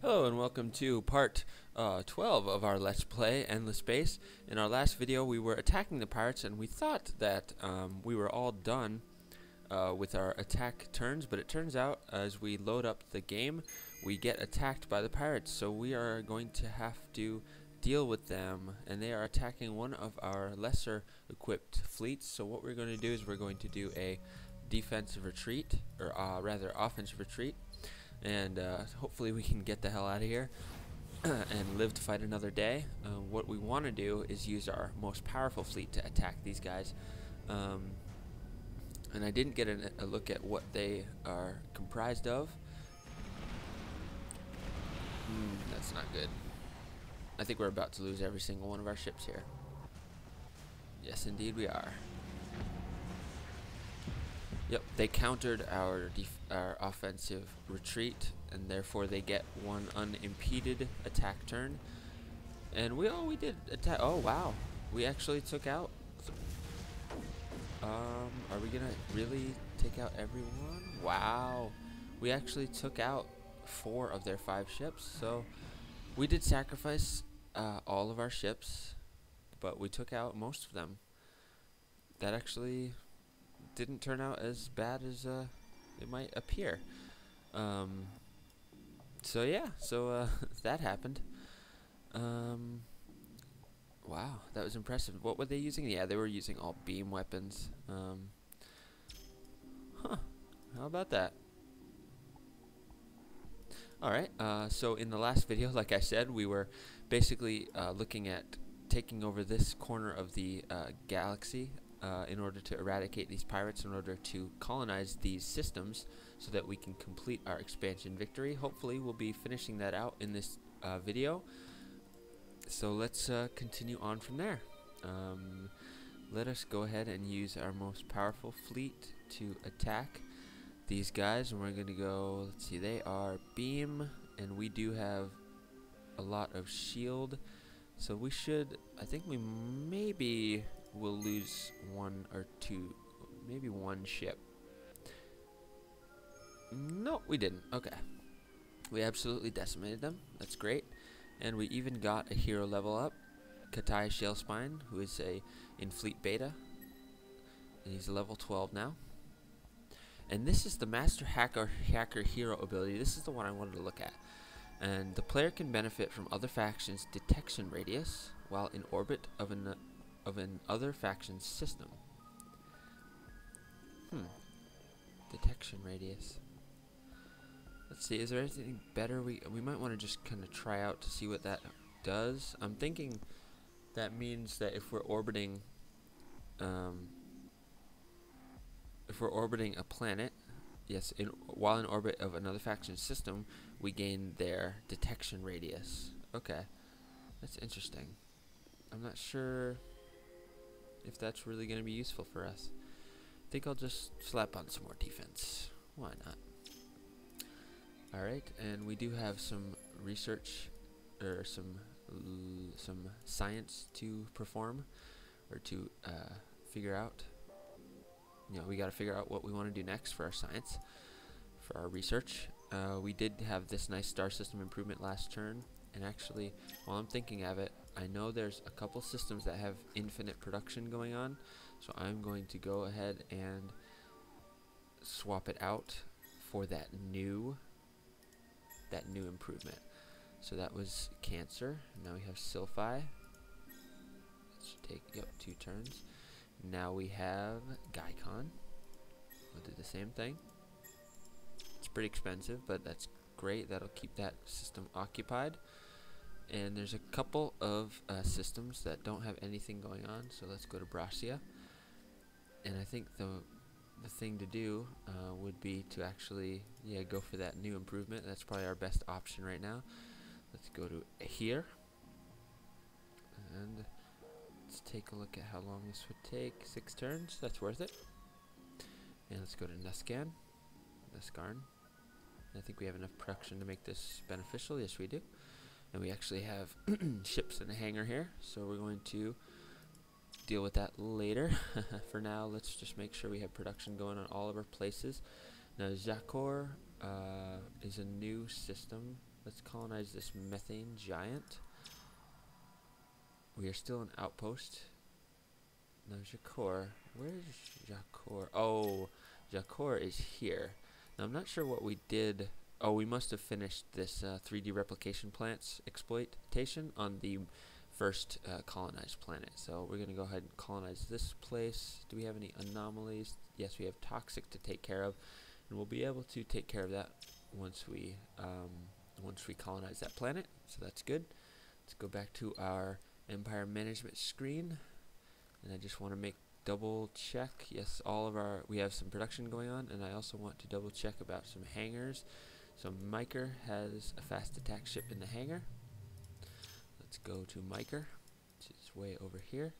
Hello and welcome to part 12 of our Let's Play Endless Space. In our last video we were attacking the pirates and we thought that we were all done with our attack turns, but it turns out as we load up the game we get attacked by the pirates, so we are going to have to deal with them, and they are attacking one of our lesser equipped fleets. So what we're going to do is we're going to do a defensive retreat, or rather offensive retreat, and hopefully we can get the hell out of here and live to fight another day. What we want to do is use our most powerful fleet to attack these guys. And I didn't get a look at what they are comprised of. That's not good. I think we're about to lose every single one of our ships here. Yes, indeed we are. Yep, they countered our offensive retreat, and therefore they get one unimpeded attack turn. And we did attack. Oh wow, we actually took out. Are we gonna really take out everyone? Wow, we actually took out 4 of their 5 ships. So we did sacrifice all of our ships, but we took out most of them. That actually didn't turn out as bad as it might appear. So yeah, that happened. Wow, that was impressive. What were they using? Yeah, they were using all beam weapons. How about that? Alright, so in the last video, like I said, we were basically looking at taking over this corner of the galaxy in order to eradicate these pirates, in order to colonize these systems so that we can complete our expansion victory. Hopefully we'll be finishing that out in this video. So let's continue on from there. Let us go ahead and use our most powerful fleet to attack these guys, and we're going to go, let's see, they are beam, and we do have a lot of shield, so we should, I think we maybe will lose 1 or 2, maybe 1 ship. No, we didn't. Okay, we absolutely decimated them. That's great. And we even got a hero level up, Katai Shalespine, who is in fleet beta, and he's level 12 now. And this is the Master Hacker Hero ability. This is the one I wanted to look at. And the player can benefit from other factions' detection radius while in orbit of an other faction's system. Detection radius. Let's see, is there anything better? We might want to just kind of try out to see what that does. I'm thinking that means that if we're orbiting a planet, yes, while in orbit of another faction's system, we gain their detection radius. Okay, that's interesting. I'm not sure if that's really going to be useful for us. I think I'll just slap on some more defense. Why not? Alright, and we do have some research, or some science to perform, or to figure out. You know, we got to figure out what we want to do next for our science, for our research. We did have this nice star system improvement last turn, and actually, while I'm thinking of it, I know there's a couple systems that have infinite production going on, so I'm going to go ahead and swap it out for that new improvement. So that was Cancer. Now we have Sylphi. That should take 2 turns. Now we have Gaikon. We'll do the same thing. It's pretty expensive, but that's great. That'll keep that system occupied. And there's a couple of systems that don't have anything going on, so let's go to Bracia. And I think the thing to do would be to actually go for that new improvement. That's probably our best option right now. Let's go to here, and let's take a look at how long this would take. 6 turns. That's worth it. And let's go to Nuskarn. I think we have enough production to make this beneficial. Yes, we do. And we actually have ships in a hangar here, so we're going to deal with that later. For now, let's just make sure we have production going on all of our places. Now, Zakor is a new system. let's colonize this methane giant. We are still an outpost. Now Jakor, where's Jakor? Oh, Jakor is here. Now I'm not sure what we did. Oh, we must have finished this 3D replication plants exploitation on the first colonized planet. So we're going to go ahead and colonize this place. Do we have any anomalies? Yes, we have toxic to take care of, and we'll be able to take care of that once we colonize that planet. So that's good. Let's go back to our Empire management screen, and I just want to make double check. Yes, we have some production going on, and I also want to double check about some hangars. So Miker has a fast attack ship in the hangar. Let's go to Miker, which is way over here,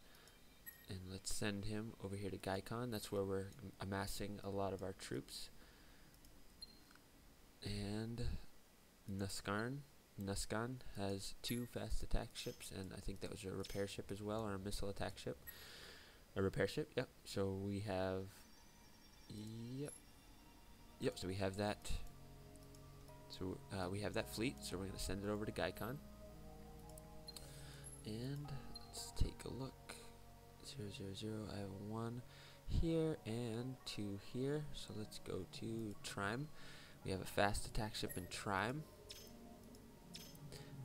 and let's send him over here to Gaikon. That's where we're amassing a lot of our troops. And Nuskan has 2 fast attack ships, and I think that was a repair ship as well, or a missile attack ship. A repair ship, yep. So we have, yep, so we have that. So we have that fleet, so we're going to send it over to Gaikon. And let's take a look. 000, I have 1 here and 2 here. So let's go to Trime. We have a fast attack ship in Trime.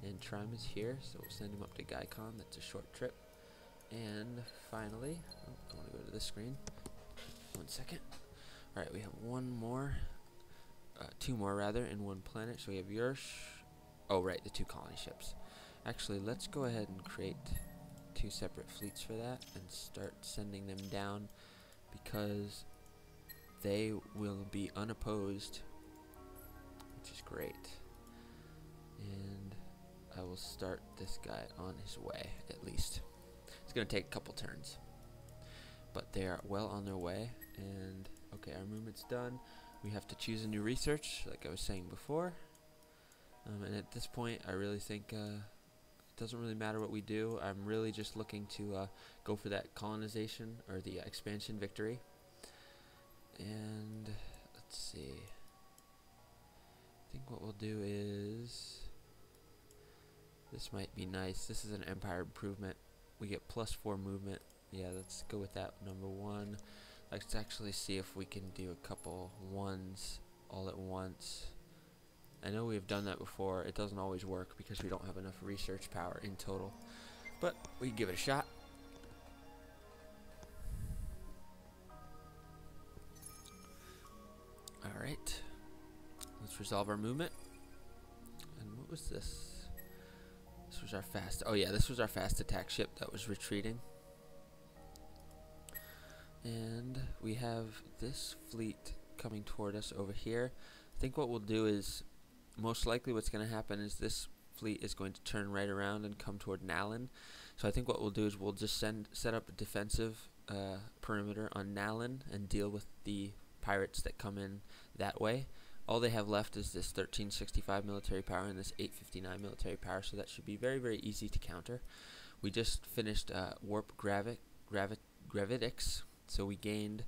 And Trime is here, so we'll send him up to Gaikon. That's a short trip. And finally, I want to go to this screen. 1 second. Alright, we have 2 more rather, in 1 planet. So we have Yursh. Oh, right, the 2 colony ships. Actually, let's go ahead and create 2 separate fleets for that and start sending them down, because they will be unopposed, which is great. And I will start this guy on his way, at least. It's going to take a couple turns, but they are well on their way. And okay, our movement's done. We have to choose a new research, like I was saying before. And at this point, I really think it doesn't really matter what we do. I'm really just looking to go for that colonization, or the expansion victory. And let's see. I think what we'll do is, this might be nice. This is an empire improvement. We get +4 movement. Yeah, let's go with that, number 1. Let's actually see if we can do a couple 1s all at once. I know we've done that before. It doesn't always work because we don't have enough research power in total, but we can give it a shot. Alright, let's resolve our movement. And what was this? This was our this was our fast attack ship that was retreating. And we have this fleet coming toward us over here. I think what we'll do is, most likely what's going to happen is this fleet is going to turn right around and come toward Nalin. So I think what we'll do is we'll just set up a defensive perimeter on Nalin and deal with the pirates that come in that way. All they have left is this 1365 military power and this 859 military power, so that should be very, very easy to counter. We just finished Warp Gravitix, so we gained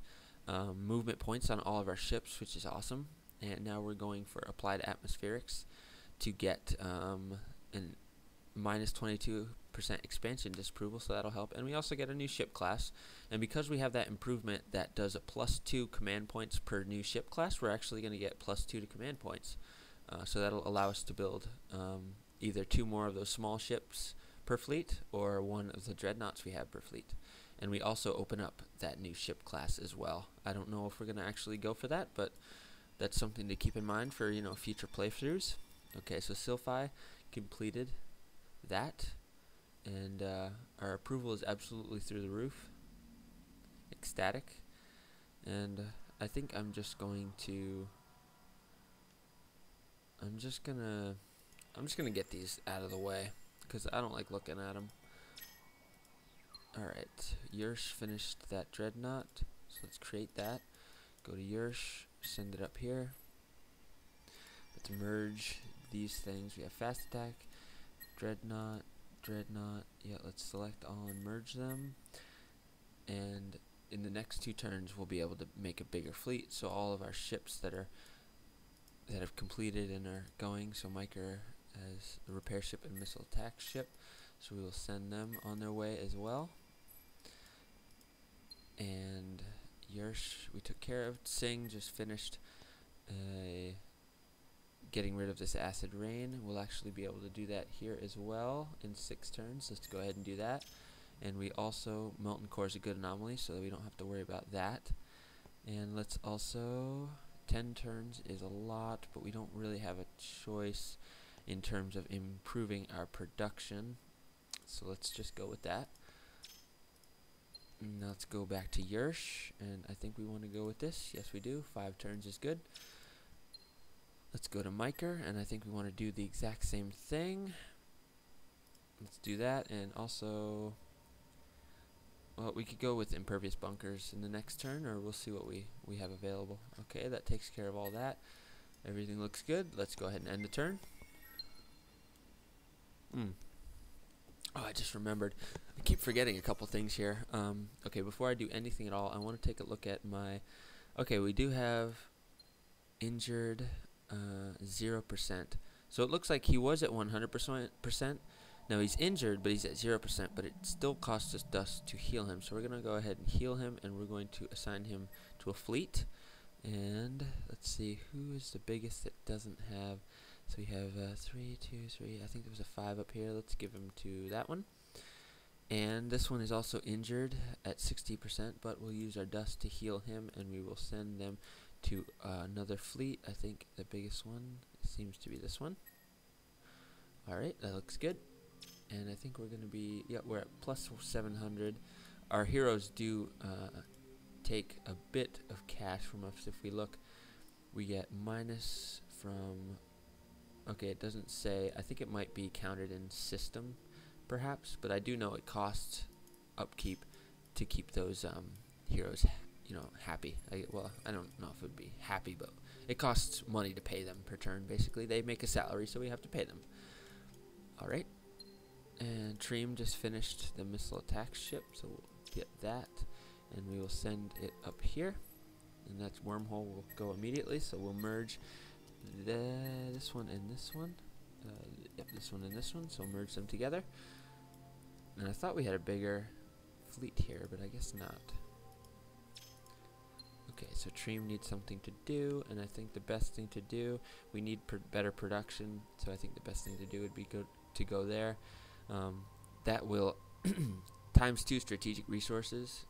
movement points on all of our ships, which is awesome. And now we're going for Applied Atmospherics to get an -22% expansion disapproval, so that'll help. And we also get a new ship class, and because we have that improvement that does a +2 command points per new ship class, we're actually going to get +2 to command points. So that'll allow us to build either 2 more of those small ships per fleet, or 1 of the dreadnoughts we have per fleet. And we also open up that new ship class as well. I don't know if we're going to actually go for that, but that's something to keep in mind for, future playthroughs. Okay, so Sylphi completed that, and our approval is absolutely through the roof. Ecstatic. And I think I'm just gonna get these out of the way, because I don't like looking at them. Alright, Yursh finished that dreadnought, so let's create that. Go to Yursh, send it up here. Let's merge these things. We have fast attack, dreadnought, yeah, let's select all and merge them. And in the next 2 turns we'll be able to make a bigger fleet, so all of our ships that have completed and are going, so Miker as the repair ship and missile attack ship, so we will send them on their way as well. And Yersh we took care of. Singh just finished getting rid of this acid rain. We'll actually be able to do that here as well in 6 turns. Let's go ahead and do that. And we also, molten core is a good anomaly, so that we don't have to worry about that. And let's also, 10 turns is a lot, but we don't really have a choice in terms of improving our production. So let's just go with that. Now let's go back to Yersh, and I think we want to go with this. Yes, we do. 5 turns is good. Let's go to Miker, and I think we want to do the exact same thing. Let's do that, and also, well, we could go with impervious bunkers in the next turn, or we'll see what we have available. Okay, that takes care of all that. Everything looks good. Let's go ahead and end the turn. Oh, I just remembered. I keep forgetting a couple things here. Okay, before I do anything at all, I want to take a look at my... Okay, we do have injured 0%. So it looks like he was at 100%. Now he's injured, but he's at 0%, but it still costs us dust to heal him. So we're going to go ahead and heal him, and we're going to assign him to a fleet. And let's see, who is the biggest that doesn't have... So we have 3, 2, 3. I think there was a 5 up here. Let's give him to that one. And this one is also injured at 60%, but we'll use our dust to heal him, and we will send them to another fleet. I think the biggest one seems to be this one. Alright, that looks good. And I think we're going to be, yeah, we're at plus 700. Our heroes do take a bit of cash from us. If we look, we get minus from... Okay, it doesn't say. I think it might be counted in system, perhaps, but I do know it costs upkeep to keep those heroes, happy. Well, I don't know if it would be happy, but it costs money to pay them per turn. Basically, they make a salary, so we have to pay them. All right, and Treem just finished the missile attack ship, so we'll get that, and we will send it up here, and that's wormhole will go immediately. So we'll merge this one and this one. Yep, this one and this one, so merge them together. And I thought we had a bigger fleet here, but I guess not. Okay, so Treem needs something to do, and I think the best thing to do, we need better production, so I think the best thing to do would be to go there. That will times 2 strategic resources,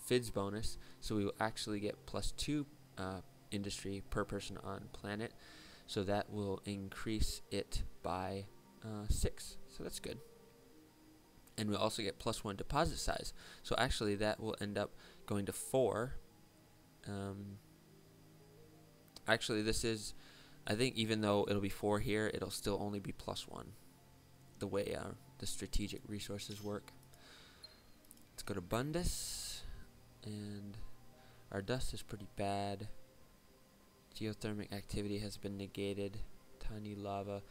FIDS bonus, so we will actually get +2 industry per person on planet, so that will increase it by 6, so that's good. And we'll also get +1 deposit size, so actually that will end up going to 4. Actually, this is, I think even though it'll be 4 here, it'll still only be +1, the way the strategic resources work. Let's go to Bundus, and our dust is pretty bad. Geothermic activity has been negated. Tiny lava.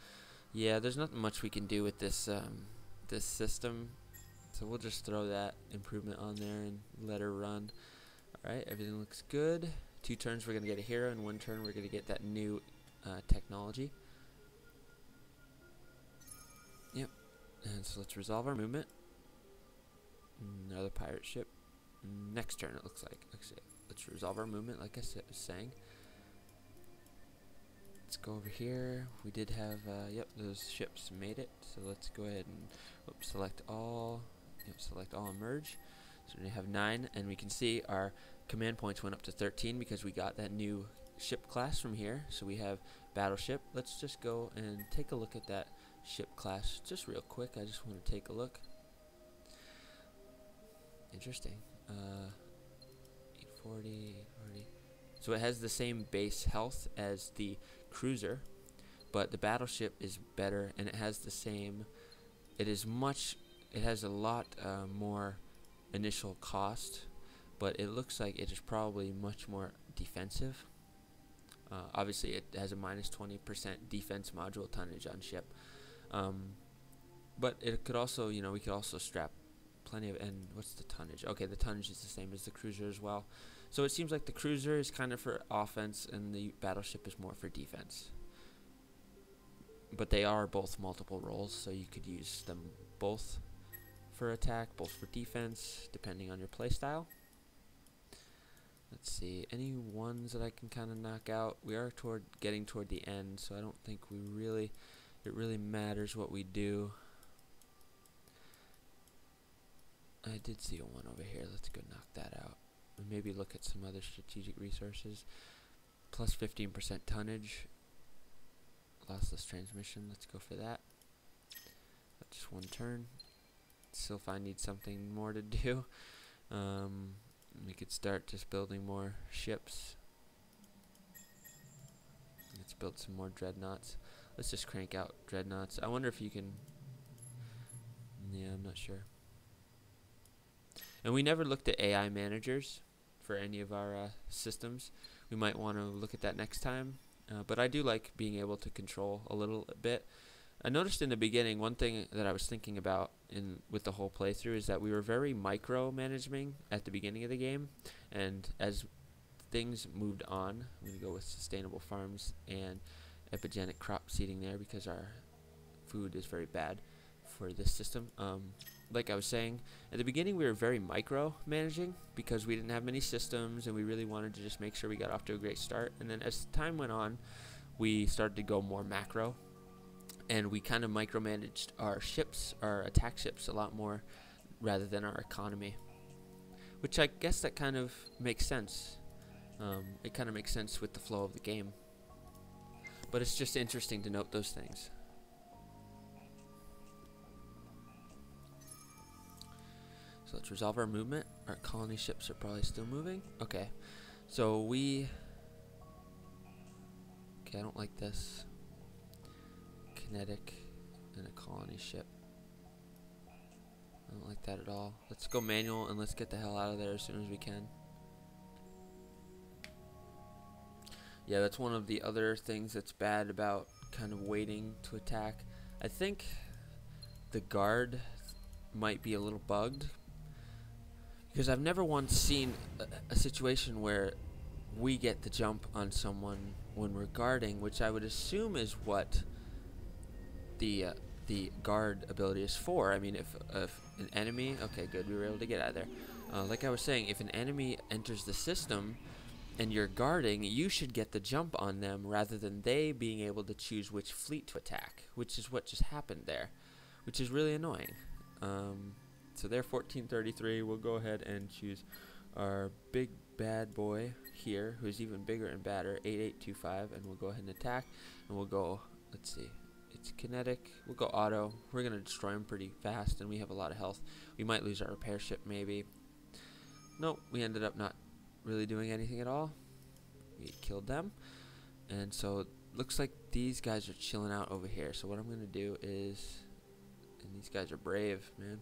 Yeah, there's not much we can do with this this system, so we'll just throw that improvement on there and let her run. Alright, everything looks good. 2 turns we're going to get a hero, and 1 turn we're going to get that new technology. Yep. And so let's resolve our movement. Another pirate ship. Next turn it looks like. Let's resolve our movement like I was saying. Let's go over here. We did have, yep, those ships made it. So let's go ahead and select all. Yep, select all and merge. So we have 9, and we can see our command points went up to 13 because we got that new ship class from here. So we have battleship. Let's just go and take a look at that ship class just real quick. I just want to take a look. Interesting. 840, 840. So it has the same base health as the cruiser, but the battleship is better, and it has the same. It has a lot more initial cost, but it looks like it is probably much more defensive. Obviously, it has a minus 20% defense module tonnage on ship, but it could also, we could also strap plenty of. And what's the tonnage? Okay, the tonnage is the same as the cruiser as well. So it seems like the cruiser is kind of for offense, and the battleship is more for defense. but they are both multiple roles, so you could use them both for attack, both for defense, depending on your playstyle. Let's see, any ones that I can kind of knock out. We are getting toward the end, so I don't think it really matters what we do. I did see one over here. Let's go knock that out. And maybe look at some other strategic resources. Plus 15% tonnage. Lossless transmission. Let's go for that. Just one turn. Still, if I need something more to do, we could start just building more ships. Let's build some more dreadnoughts. Let's just crank out dreadnoughts. I wonder if you can... Yeah, I'm not sure. And we never looked at AI managers for any of our systems. We might want to look at that next time. But I do like being able to control a little bit. I noticed in the beginning, one thing that I was thinking about with the whole playthrough is that we were very micro-managing at the beginning of the game. And as things moved on, I'm going to go with sustainable farms and epigenic crop seeding there because our food is very bad for this system. Like I was saying, at the beginning we were very micro-managing because we didn't have many systems and we really wanted to just make sure we got off to a great start. And then as time went on, we started to go more macro, and we kind of micromanaged our ships, our attack ships, a lot more rather than our economy, which I guess that kind of makes sense. It kind of makes sense with the flow of the game, but it's just interesting to note those things. So let's resolve our movement. Our colony ships are probably still moving. Okay, so okay, I don't like this. Kinetic and a colony ship. I don't like that at all. Let's go manual and let's get the hell out of there as soon as we can. Yeah, that's one of the other things that's bad about kind of waiting to attack. I think the guard might be a little bugged, because I've never once seen a situation where we get the jump on someone when we're guarding, which I would assume is what the guard ability is for. I mean, if an enemy... Okay, good, we were able to get out of there. Like I was saying, if an enemy enters the system and you're guarding, you should get the jump on them rather than they being able to choose which fleet to attack, which is what just happened there, which is really annoying. So they're 1433. We'll go ahead and choose our big bad boy here, who's even bigger and badder, 8825, and we'll go ahead and attack. And we'll go, let's see, it's kinetic. We'll go auto. We're going to destroy him pretty fast, and we have a lot of health. We might lose our repair ship, maybe. Nope, we ended up not really doing anything at all. We killed them. And so, looks like these guys are chilling out over here. So what I'm going to do is, and these guys are brave, man.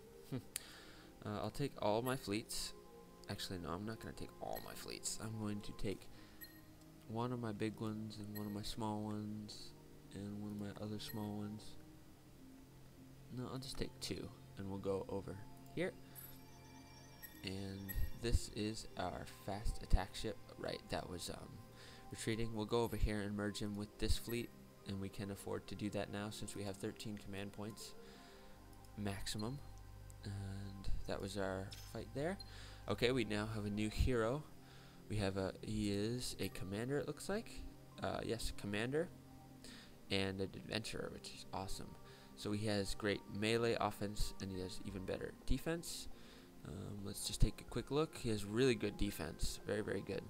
I'll take all my fleets. Actually, no, I'm not going to take all my fleets. I'm going to take one of my big ones and one of my small ones and one of my other small ones. No, I'll just take two, and we'll go over here. And this is our fast attack ship. Right, that was retreating. We'll go over here and merge him with this fleet, and we can afford to do that now since we have 13 command points maximum. And that was our fight there. Okay, we now have a new hero. We have he is a commander, it looks like. Yes, commander. And an adventurer, which is awesome. So he has great melee offense, and he has even better defense. Let's just take a quick look. He has really good defense. Very, very good.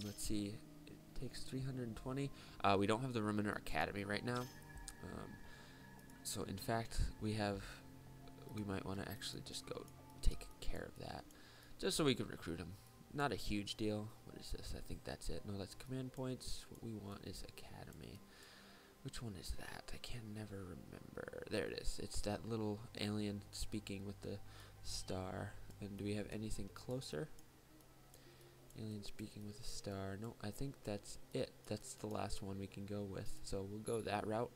Let's see. It takes 320. We don't have the room in our academy right now. So, in fact, we might want to actually just go take care of that, just so we can recruit him. Not a huge deal. What is this? I think that's it. No, that's command points. What we want is academy. Which one is that? I can never remember. There it is. It's that little alien speaking with the star. And do we have anything closer? Alien speaking with a star. No, I think that's it. That's the last one we can go with. So we'll go that route.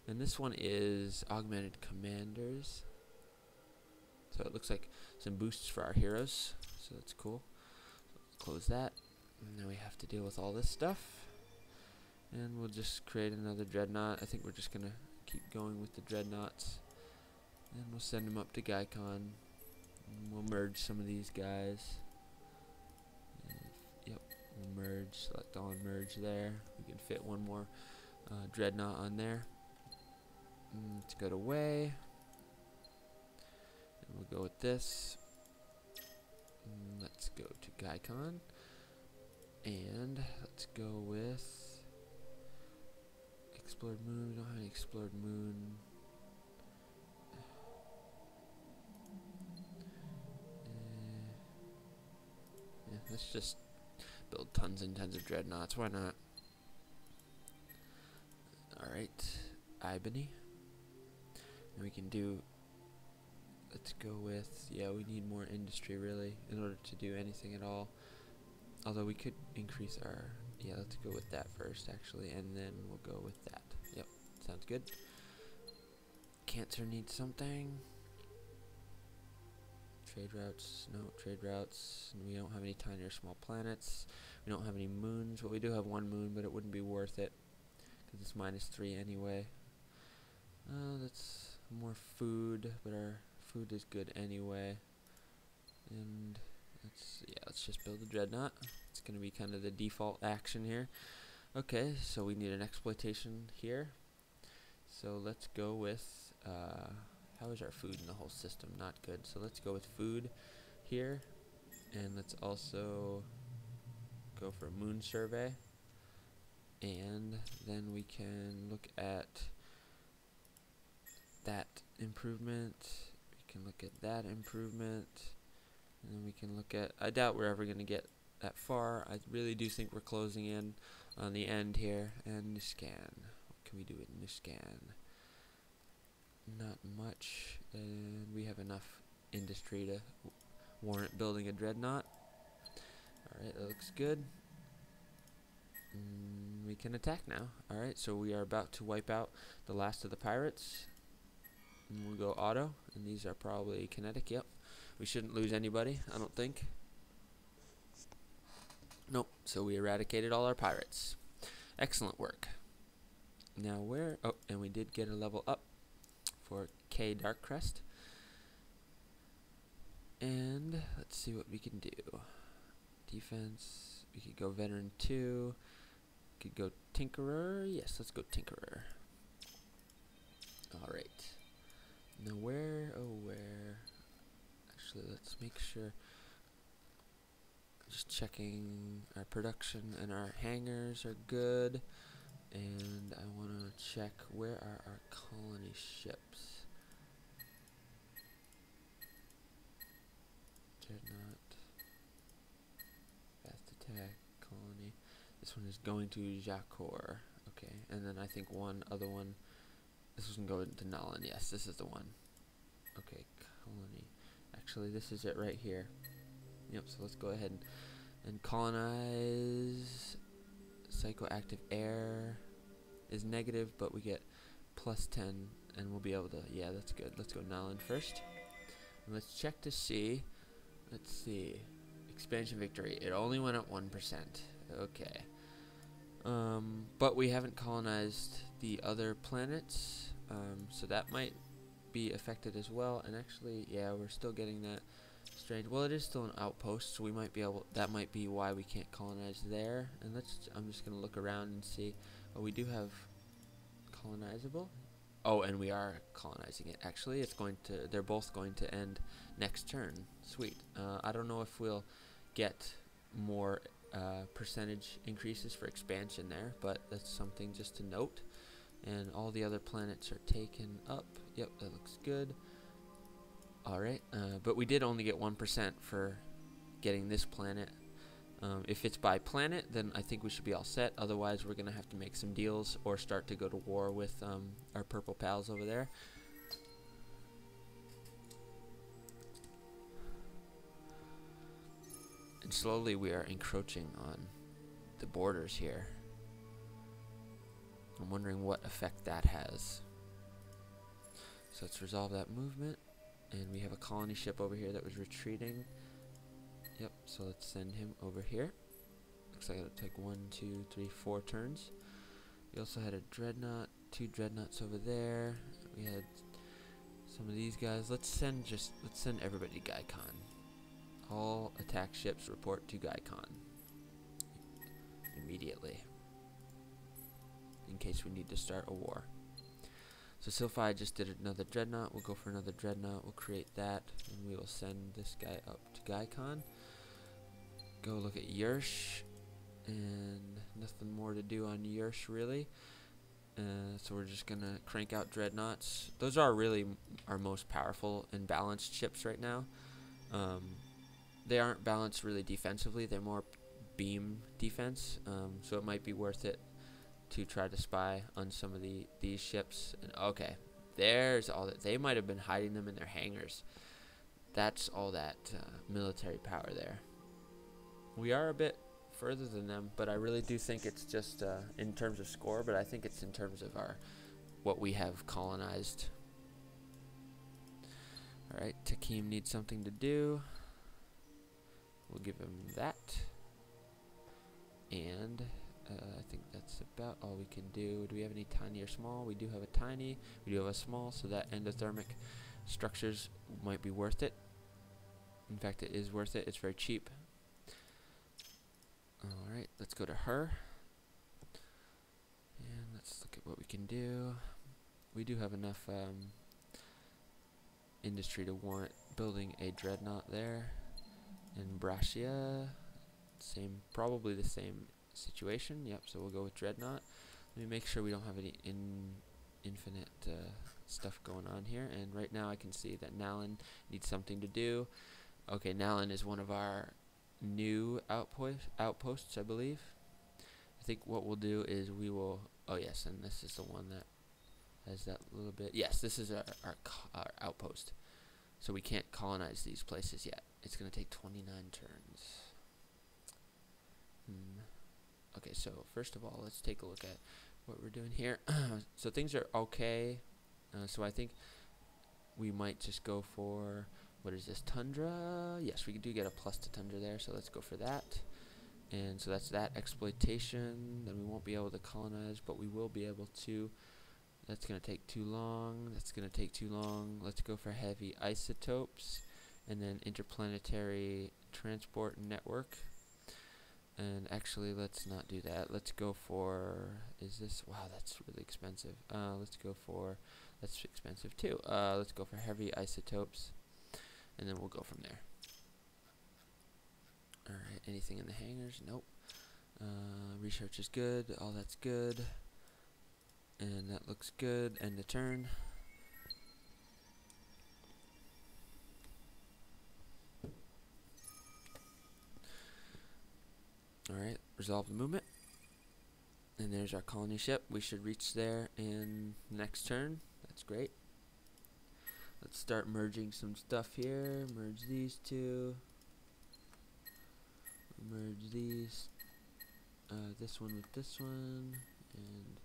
And this one is augmented commanders. So it looks like some boosts for our heroes. So that's cool. So close that. And now we have to deal with all this stuff. And we'll just create another dreadnought. I think we're just gonna keep going with the dreadnoughts. And we'll send them up to Gaikon. And we'll merge some of these guys. Yep, we'll merge, select all and merge there. We can fit one more dreadnought on there. Let's go to way. And we'll go with this. Let's go to Gaikon. And let's go with Explored Moon. We don't have any Explored Moon. Yeah, let's just build tons and tons of dreadnoughts. Why not? Alright, Ibony. And we can do, let's go with, yeah, we need more industry really in order to do anything at all. Although we could increase our, yeah, let's go with that first actually, and then we'll go with that. Yep, sounds good. Cancer needs something. Trade routes, no trade routes. And we don't have any tiny or small planets. We don't have any moons. Well, we do have one moon, but it wouldn't be worth it because it's -3 anyway. That's more food, but our food is good anyway. And let's just build a dreadnought. It's gonna be kind of the default action here. Okay, so we need an exploitation here. So let's go with how is our food in the whole system? Not good. So let's go with food here, and let's also go for a moon survey. And then we can look at that improvement. We can look at that improvement. And then we can look at, I doubt we're ever going to get that far. I really do think we're closing in on the end here. And new scan. What can we do with new scan? Not much. And we have enough industry to warrant building a dreadnought. Alright, that looks good. We can attack now. Alright, so we are about to wipe out the last of the pirates. And we'll go auto. And these are probably kinetic, yep. We shouldn't lose anybody, I don't think. Nope, so we eradicated all our pirates. Excellent work. Now where, oh, and we did get a level up for K Darkcrest. And let's see what we can do. Defense, we could go Veteran 2. We could go Tinkerer, yes, let's go Tinkerer. Alright. Now where, oh where? Actually, let's make sure. Just checking our production and our hangars are good. And I want to check where are our colony ships. Dreadnought. Fast attack colony. This one is going to Jakor. Okay, and then I think one other one. This one going to Nalan. Yes, this is the one. Okay, colony. Actually, this is it right here. Yep, so let's go ahead and colonize. Psychoactive air is negative, but we get +10, and we'll be able to, yeah, that's good. Let's go Nalan first. And let's check to see. Let's see. Expansion victory. It only went up 1%. Okay. But we haven't colonized the other planets, so that might be affected as well. And actually, yeah, we're still getting that strange. Well, it is still an outpost, so we might be able. That might be why we can't colonize there. And I'm just gonna look around and see. Oh, we do have colonizable. Oh, and we are colonizing it. Actually, it's going to. They're both going to end next turn. Sweet. I don't know if we'll get more percentage increases for expansion there, but that's something just to note. And all the other planets are taken up. Yep, that looks good. Alright, but we did only get 1% for getting this planet. If it's by planet, then I think we should be all set. Otherwise, we're going to have to make some deals or start to go to war with our purple pals over there. And slowly we are encroaching on the borders here. I'm wondering what effect that has. So let's resolve that movement. And we have a colony ship over here that was retreating. Yep, so let's send him over here. Looks like it'll take 1, 2, 3, 4 turns. We also had a dreadnought, 2 dreadnoughts over there. We had some of these guys. Let's send everybody to Gaikon. All attack ships report to Gaikon immediately, in case we need to start a war. So Silphi just did another dreadnought. We'll go for another dreadnought. We'll create that, and we will send this guy up to Gaikon. Go look at Yersh, and nothing more to do on Yersh really. So we're just gonna crank out dreadnoughts. Those are really our most powerful and balanced ships right now. They aren't balanced really defensively. They're more beam defense. So it might be worth it to try to spy on some of these ships. And okay, there's all that. They might have been hiding them in their hangars. That's all that military power there. We are a bit further than them, but I really do think it's just in terms of score, but I think it's in terms of what we have colonized. Alright, Takim needs something to do. We'll give him that. And I think that's about all we can do. Do we have any tiny or small? We do have a tiny, we do have a small, so that endothermic structures might be worth it. In fact, it is worth it. It's very cheap. Alright, let's go to her. And let's look at what we can do. We do have enough industry to warrant building a dreadnought there. And Brachia, probably the same situation. Yep, so we'll go with dreadnought. Let me make sure we don't have any infinite stuff going on here. And right now I can see that Nalin needs something to do. Okay, Nalin is one of our new outposts, I believe. I think what we'll do is we will, oh yes, and this is the one that has that little bit. Yes, this is our outpost. So we can't colonize these places yet. It's going to take 29 turns. Okay, so first of all, let's take a look at what we're doing here. So things are okay. So I think we might just go for, what is this, Tundra? Yes, we do get a plus to Tundra there, so let's go for that. And so that's that exploitation. Then we won't be able to colonize, but we will be able to. That's going to take too long. That's going to take too long. Let's go for heavy isotopes. And then interplanetary transport network. And actually, let's not do that. Let's go for, is this, wow, that's really expensive. Let's go for, that's expensive too. Let's go for heavy isotopes. And then we'll go from there. Alright, anything in the hangars? Nope. Research is good. All that's good. And that looks good. End the turn. Alright, resolve the movement. And there's our colony ship. We should reach there in next turn. That's great. Let's start merging some stuff here. Merge these two. Merge these. This one with this one. And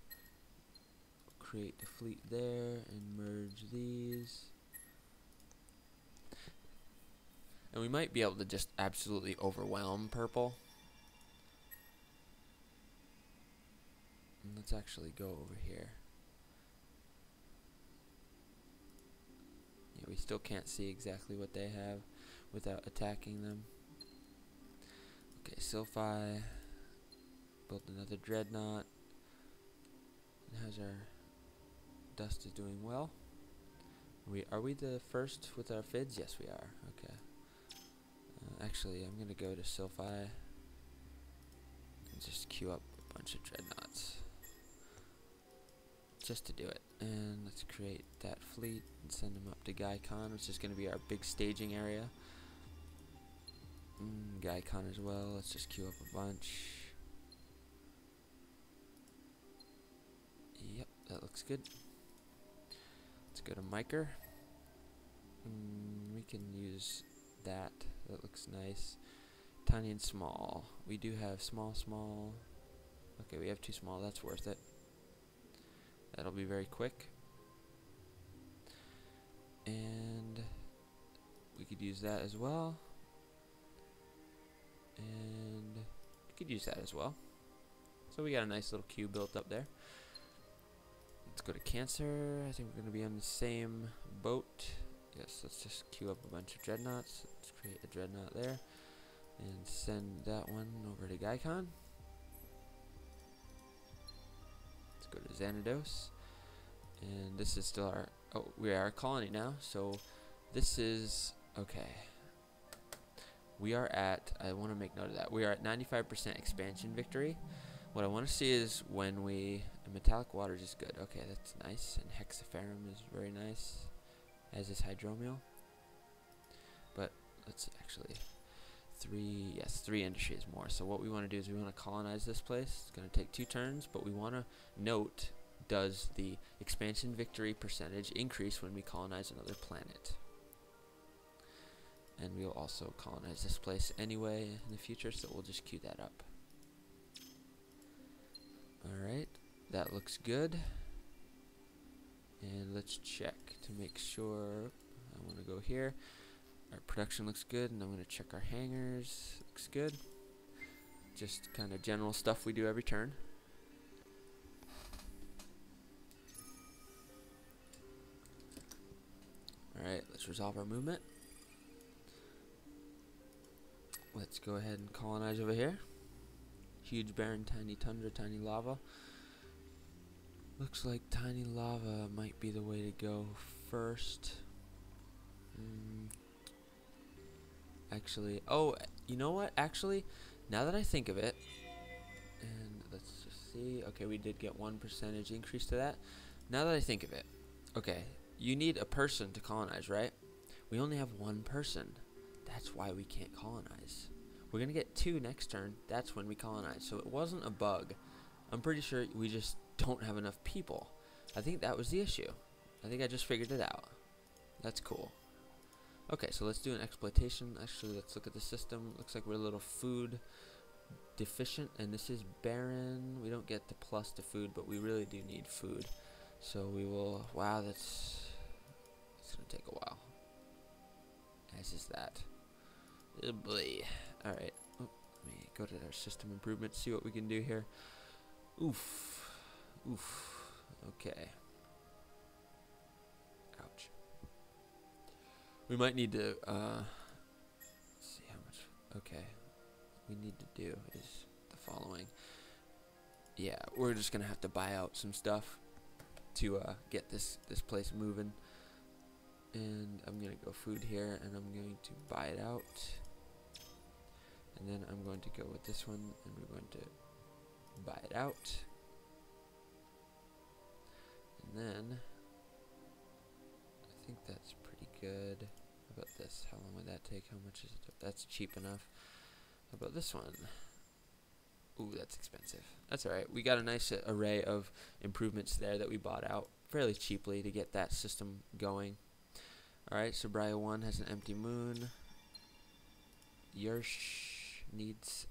create the fleet there. And merge these. And we might be able to just absolutely overwhelm purple. And let's actually go over here. Yeah, we still can't see exactly what they have without attacking them. Okay, Silphi built another dreadnought. And how's our dust is doing well? Are we the first with our FIDs? Yes, we are. Okay. Actually, I'm gonna go to Silphi and just queue up a bunch of dreadnoughts. Just to do it. And let's create that fleet and send them up to Gaikon, which is going to be our big staging area. Gaikon as well. Let's just queue up a bunch. Yep, that looks good. Let's go to Miker. We can use that. That looks nice. Tiny and small. We do have small. Okay, we have 2 small. That's worth it. That'll be very quick. And we could use that as well. And we could use that as well. So we got a nice little queue built up there. Let's go to Cancer. I think we're going to be on the same boat. Yes, let's just queue up a bunch of dreadnoughts. Let's create a dreadnought there. And send that one over to Gaikon. Let's go to Xanados. And this is still our... Oh, we are a colony now. So this is... Okay. We are at... I want to make note of that. We are at 95% expansion victory. What I want to see is when we... Metallic water is good. Okay, that's nice. And hexaferrum is very nice. As is hydromiel. But let's actually... Three industry is more. So what we want to do is we want to colonize this place. It's going to take 2 turns, but we want to note, does the expansion victory percentage increase when we colonize another planet? And we'll also colonize this place anyway in the future, so we'll just queue that up. Alright, that looks good. And let's check to make sure. I want to go here. Our production looks good, and I'm going to check our hangars. Looks good. Just kind of general stuff we do every turn. Alright, let's resolve our movement. Let's go ahead and colonize over here. Huge barren, tiny tundra, tiny lava. Looks like tiny lava might be the way to go first. Actually, oh, you know what? Actually, now that I think of it, and let's just see. Okay, we did get 1% increase to that. Now that I think of it, okay, you need a person to colonize, right? We only have 1 person. That's why we can't colonize. We're gonna get 2 next turn. That's when we colonize. So it wasn't a bug. I'm pretty sure we just don't have enough people. I think that was the issue. I think I just figured it out. That's cool. Okay, so let's do an exploitation. Actually, let's look at the system. Looks like we're a little food deficient, and this is barren. We don't get the plus to food, but we really do need food. So we will... Wow, it's going to take a while. As is that. Oh boy. Alright. Oh, let me go to our system improvements, see what we can do here. Oof. Oof. Okay. Ouch. We might need to, see how much, okay, what we need to do is the following. Yeah, we're just going to have to buy out some stuff to, get this place moving. And I'm going to go food here, and I'm going to buy it out. And then I'm going to go with this one, and we're going to buy it out. And then... I think that's pretty good. How about this? How long would that take? How much is it? That's cheap enough. How about this one? Ooh, that's expensive. That's alright. We got a nice array of improvements there that we bought out fairly cheaply to get that system going. Alright, so Bria 1 has an empty moon. Yersh needs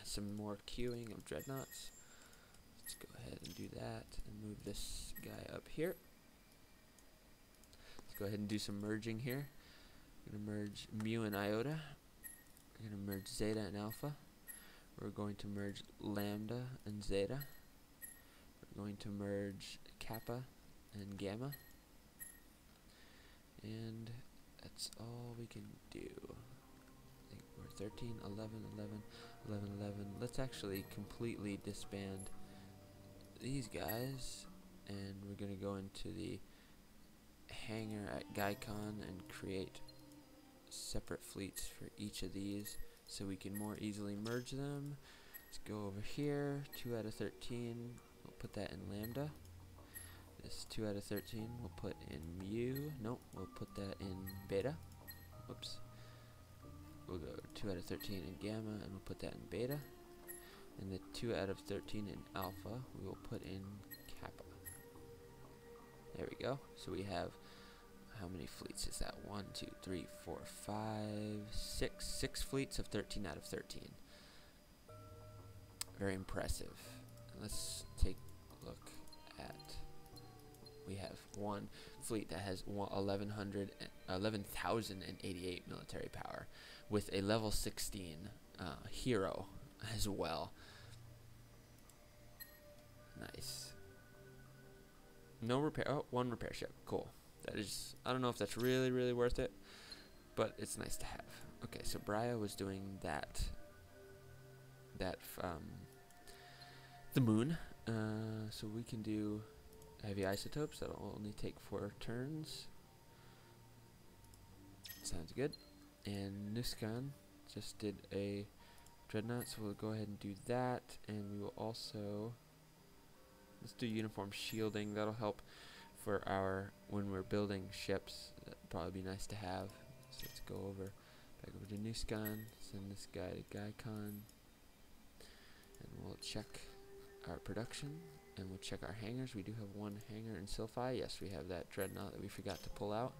some more queuing of dreadnoughts. Let's go ahead and do that and move this guy up here. Go ahead and do some merging here. We're going to merge mu and iota. We're going to merge zeta and alpha. We're going to merge lambda and zeta. We're going to merge kappa and gamma. And that's all we can do. I think we're 13, 11, 11, 11, 11. Let's actually completely disband these guys. And we're going to go into the hangar at Gaikon and create separate fleets for each of these so we can more easily merge them. Let's go over here, 2 out of 13, we'll put that in lambda. This 2 out of 13 we'll put in mu, nope, we'll put that in beta. Whoops. We'll go 2 out of 13 in gamma and we'll put that in beta. And the 2 out of 13 in alpha we will put in kappa. There we go. So we have, how many fleets is that? 1, 2, 3, 4, 5, 6. 6 fleets of 13 out of 13. Very impressive. Let's take a look at, we have one fleet that has 11,088 military power with a level 16 hero as well. Nice. No repair. Oh, one repair ship. Cool. That is, I don't know if that's really, really worth it, but it's nice to have. Okay, so Briar was doing that. The moon. So we can do heavy isotopes. That'll only take 4 turns. Sounds good. And Nuskan just did a dreadnought, so we'll go ahead and do that. And we will also, let's do uniform shielding. That'll help for our, when we're building ships. That'd probably be nice to have. So let's go over, back over to Nuskan, send this guy to Gaikon, and we'll check our production, and we'll check our hangars. We do have 1 hangar in Silphi. Yes, we have that dreadnought that we forgot to pull out.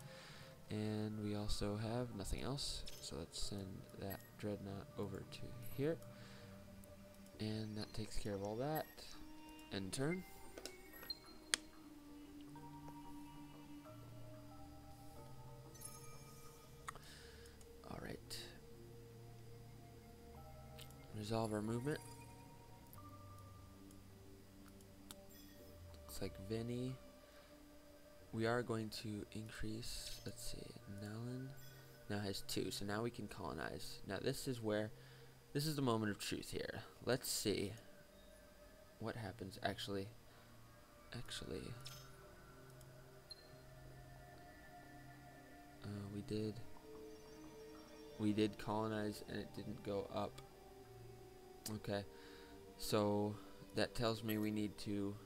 And we also have nothing else, so let's send that dreadnought over to here. And that takes care of all that. End turn. Alright. Resolve our movement. Looks like Vinny. We are going to increase, let's see, Nalin now has 2, so now we can colonize. Now this is the moment of truth here. Let's see what happens. Actually, we did colonize and it didn't go up. Okay, so that tells me we need to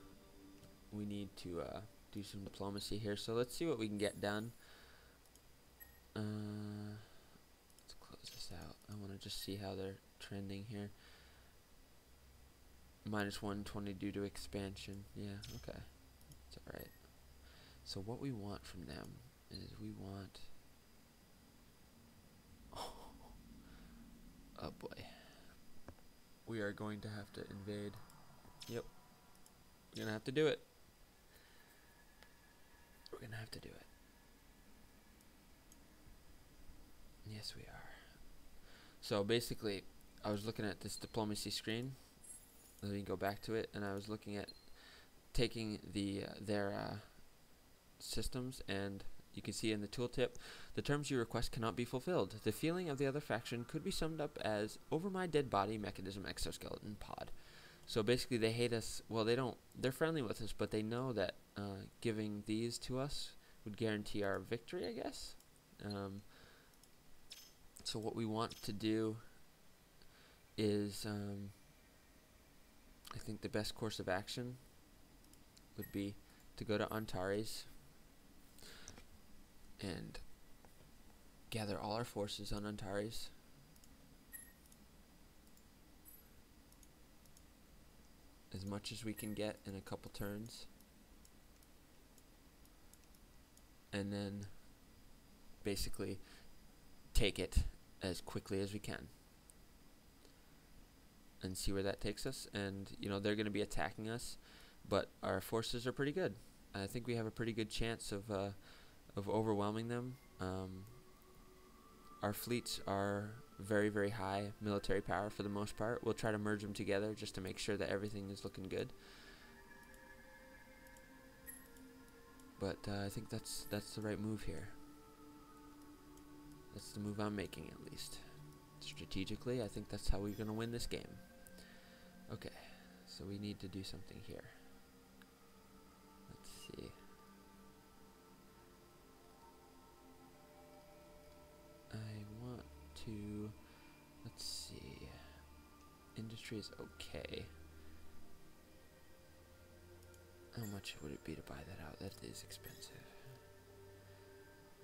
do some diplomacy here. So let's see what we can get done. Let's close this out. I want to just see how they're trending here. -120 due to expansion. Yeah, okay. It's alright. So what we want from them is we want... Oh boy. We are going to have to invade. Yep. We're going to have to do it. We're gonna have to do it. Yes, we are. So basically, I was looking at this diplomacy screen. Let me go back to it, and I was looking at taking their systems, and you can see in the tooltip, the terms you request cannot be fulfilled. The feeling of the other faction could be summed up as over my dead body mechanism exoskeleton pod. So basically, they hate us. Well, they don't. They're friendly with us, but they know that giving these to us would guarantee our victory, I guess. So what we want to do is, I think the best course of action would be to go to Antares and gather all our forces on Antares. As much as we can get in a couple turns, and then basically take it as quickly as we can and see where that takes us. And you know, they're going to be attacking us, but our forces are pretty good. I think we have a pretty good chance of overwhelming them. Our fleets are very, very high military power for the most part. We'll try to merge them together just to make sure that everything is looking good. But I think that's the right move here. That's the move I'm making, at least. Strategically, I think that's how we're going to win this game. Okay, so we need to do something here. Let's see. I want to, let's see. Industry is okay. How much would it be to buy that out? That is expensive.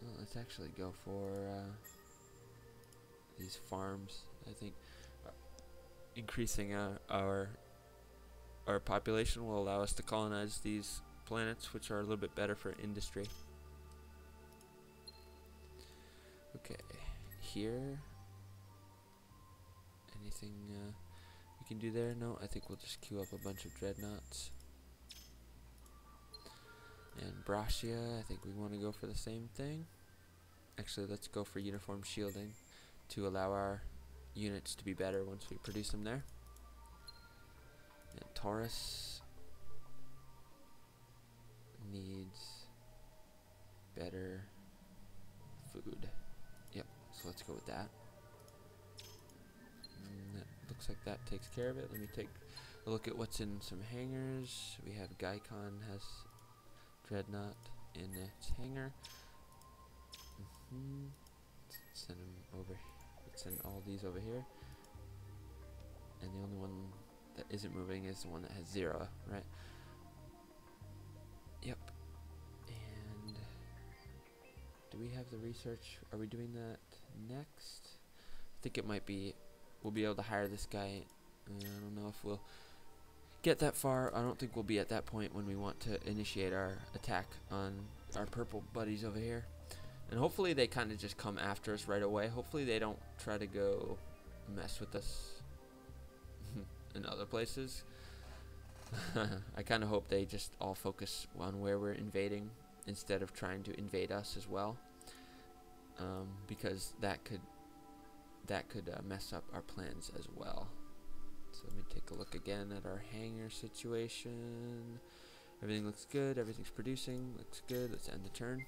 Well, let's actually go for these farms. I think increasing our population will allow us to colonize these planets, which are a little bit better for industry. Okay, here. Anything we can do there? No, I think we'll just queue up a bunch of dreadnoughts. And Brachia, I think we want to go for the same thing. Actually, let's go for uniform shielding to allow our units to be better once we produce them there. And Taurus, needs better food. Yep, so let's go with that. And that looks like that takes care of it. Let me take a look at what's in some hangars. We have Gaikon has Dreadnought in its hangar. Send them over. Let's send all these over here. And the only one that isn't moving is the one that has 0, right? Yep. And do we have the research? Are we doing that next? I think it might be. We'll be able to hire this guy. I don't know if we'll get that far. I don't think we'll be at that point when we want to initiate our attack on our purple buddies over here. And hopefully they kind of just come after us right away. Hopefully they don't try to go mess with us in other places. I kind of hope they just all focus on where we're invading instead of trying to invade us as well, because that could mess up our plans as well. So let me take a look again at our hangar situation. Everything looks good. Everything's producing. Looks good. Let's end the turn.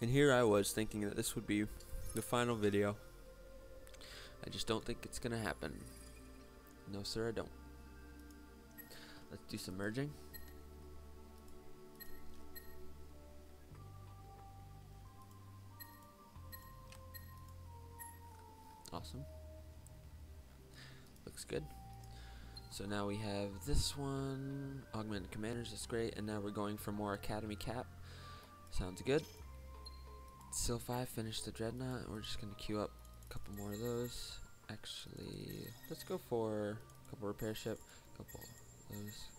And here I was thinking that this would be the final video. I just don't think it's gonna happen. No sir, I don't. Let's do some merging. Awesome. Looks good. So now we have this one, augmented commanders, that's great, and now we're going for more academy cap. Sounds good. Sil 5 finished the dreadnought. We're just gonna queue up a couple more of those. Actually, let's go for a couple repair ship, a couple of those,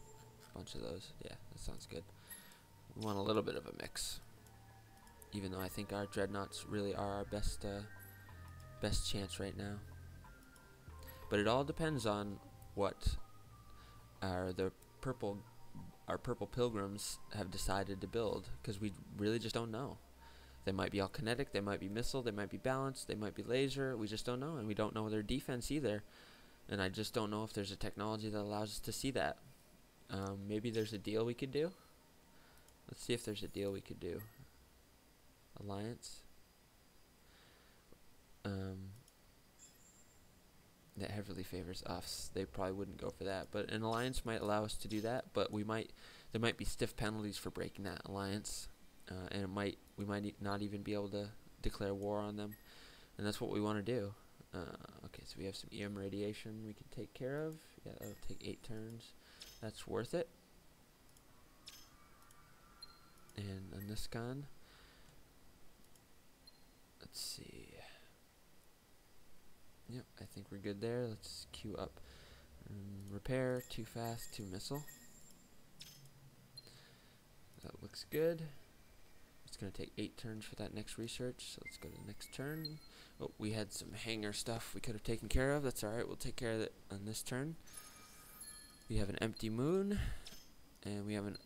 a bunch of those. Yeah, that sounds good. We want a little bit of a mix, even though I think our dreadnoughts really are our best chance right now. But it all depends on what our purple pilgrims have decided to build, because we really just don't know. They might be all kinetic, they might be missile, they might be balanced, they might be laser. We just don't know, and we don't know their defense either. And I just don't know if there's a technology that allows us to see that. Maybe there's a deal we could do. Let's see if there's a deal we could do. Alliance. That heavily favors us. They probably wouldn't go for that, but an alliance might allow us to do that. But there might be stiff penalties for breaking that alliance. And we might not even be able to declare war on them, and that's what we want to do. Okay, so we have some EM radiation we can take care of. Yeah, that'll take 8 turns. That's worth it. And on this gun, let's see. Yep, I think we're good there. Let's queue up. Repair, 2 fast, 2 missile. That looks good. It's going to take 8 turns for that next research, so let's go to the next turn. Oh, we had some hangar stuff we could have taken care of. That's alright, we'll take care of it on this turn. We have an empty moon, and we have an